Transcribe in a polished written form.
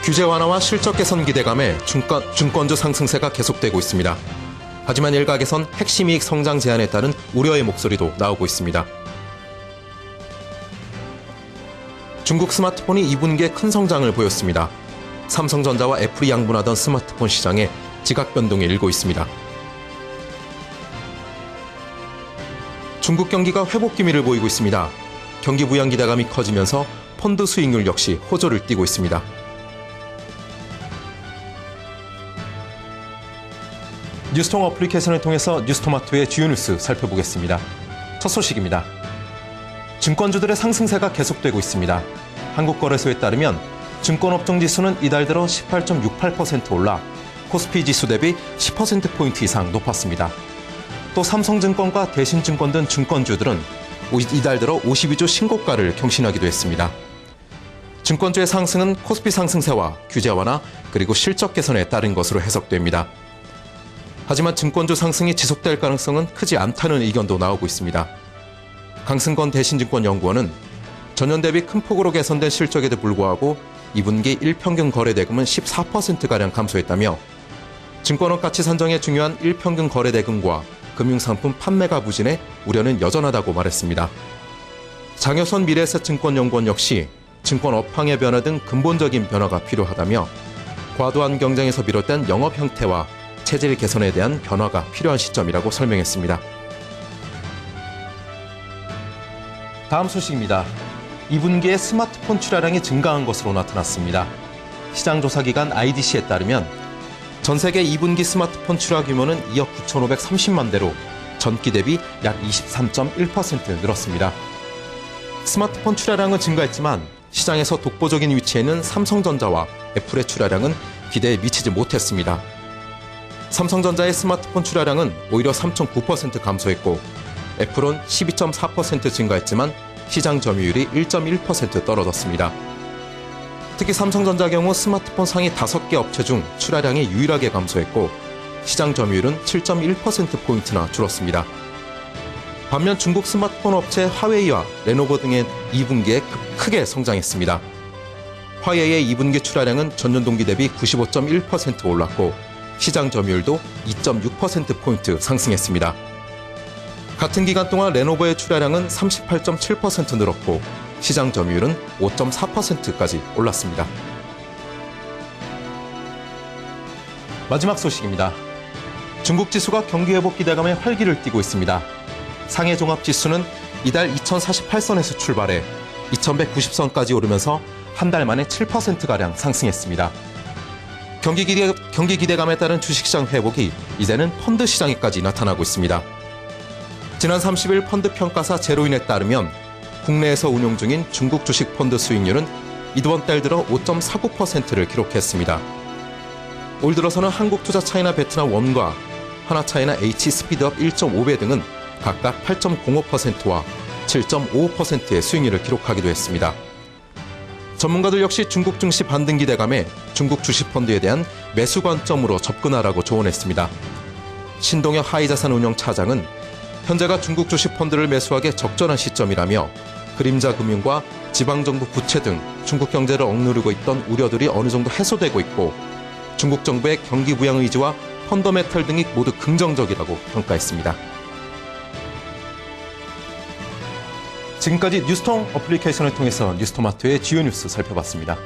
규제 완화와 실적 개선 기대감에 증권주 상승세가 계속되고 있습니다. 하지만 일각에선 핵심 이익 성장 제한에 따른 우려의 목소리도 나오고 있습니다. 중국 스마트폰이 2분기에 큰 성장을 보였습니다. 삼성전자와 애플이 양분하던 스마트폰 시장에 지각 변동이 일고 있습니다. 중국 경기가 회복 기미를 보이고 있습니다. 경기 부양 기대감이 커지면서 펀드 수익률 역시 호조를 띠고 있습니다. 뉴스통 어플리케이션을 통해서 뉴스토마토의 주요 뉴스 살펴보겠습니다. 첫 소식입니다. 증권주들의 상승세가 계속되고 있습니다. 한국거래소에 따르면 증권업종 지수는 이달 들어 18.68% 올라 코스피 지수 대비 10%포인트 이상 높았습니다. 또 삼성증권과 대신증권 등 증권주들은 이달 들어 52주 신고가를 경신하기도 했습니다. 증권주의 상승은 코스피 상승세와 규제 완화 그리고 실적 개선에 따른 것으로 해석됩니다. 하지만 증권주 상승이 지속될 가능성은 크지 않다는 의견도 나오고 있습니다. 강승건 대신증권연구원은 전년 대비 큰 폭으로 개선된 실적에도 불구하고 2분기 일평균 거래대금은 14%가량 감소했다며 증권업 가치 산정에 중요한 일평균 거래대금과 금융상품 판매가 부진해 우려는 여전하다고 말했습니다. 장효선 미래에셋증권연구원 역시 증권 업황의 변화 등 근본적인 변화가 필요하다며 과도한 경쟁에서 비롯된 영업 형태와 체질 개선에 대한 변화가 필요한 시점이라고 설명했습니다. 다음 소식입니다. 2분기에 스마트폰 출하량이 증가한 것으로 나타났습니다. 시장조사기관 IDC에 따르면 전 세계 2분기 스마트폰 출하 규모는 2억 9,530만 대로 전기 대비 약 23.1% 늘었습니다. 스마트폰 출하량은 증가했지만 시장에서 독보적인 위치에 있는 삼성전자와 애플의 출하량은 기대에 미치지 못했습니다. 삼성전자의 스마트폰 출하량은 오히려 3.9% 감소했고 애플은 12.4% 증가했지만 시장 점유율이 1.1% 떨어졌습니다. 특히 삼성전자 경우 스마트폰 상위 5개 업체 중 출하량이 유일하게 감소했고 시장 점유율은 7.1%포인트나 줄었습니다. 반면 중국 스마트폰 업체 화웨이와 레노버 등의 2분기에 크게 성장했습니다. 화웨이의 2분기 출하량은 전년 동기 대비 95.1% 올랐고 시장 점유율도 2.6%포인트 상승했습니다. 같은 기간 동안 레노버의 출하량은 38.7% 늘었고 시장 점유율은 5.4%까지 올랐습니다. 마지막 소식입니다. 중국 지수가 경기 회복 기대감에 활기를 띠고 있습니다. 상해 종합 지수는 이달 2048선에서 출발해 2190선까지 오르면서 한 달 만에 7%가량 상승했습니다. 경기 기대감에 따른 주식시장 회복이 이제는 펀드 시장에까지 나타나고 있습니다. 지난 30일 펀드 평가사 제로인에 따르면 국내에서 운용 중인 중국 주식 펀드 수익률은 이번 달 들어 5.49%를 기록했습니다. 올 들어서는 한국투자차이나 베트남 원과 하나차이나 H 스피드업 1.5배 등은 각각 8.05%와 7.55%의 수익률을 기록하기도 했습니다. 전문가들 역시 중국 증시 반등 기대감에 중국 주식 펀드에 대한 매수 관점으로 접근하라고 조언했습니다. 신동혁 하이자산운용 차장은 현재가 중국 주식 펀드를 매수하기에 적절한 시점이라며 그림자 금융과 지방정부 부채 등 중국 경제를 억누르고 있던 우려들이 어느 정도 해소되고 있고 중국 정부의 경기 부양 의지와 펀더메탈 등이 모두 긍정적이라고 평가했습니다. 지금까지 뉴스통 어플리케이션을 통해서 뉴스토마토의 주요 뉴스 살펴봤습니다.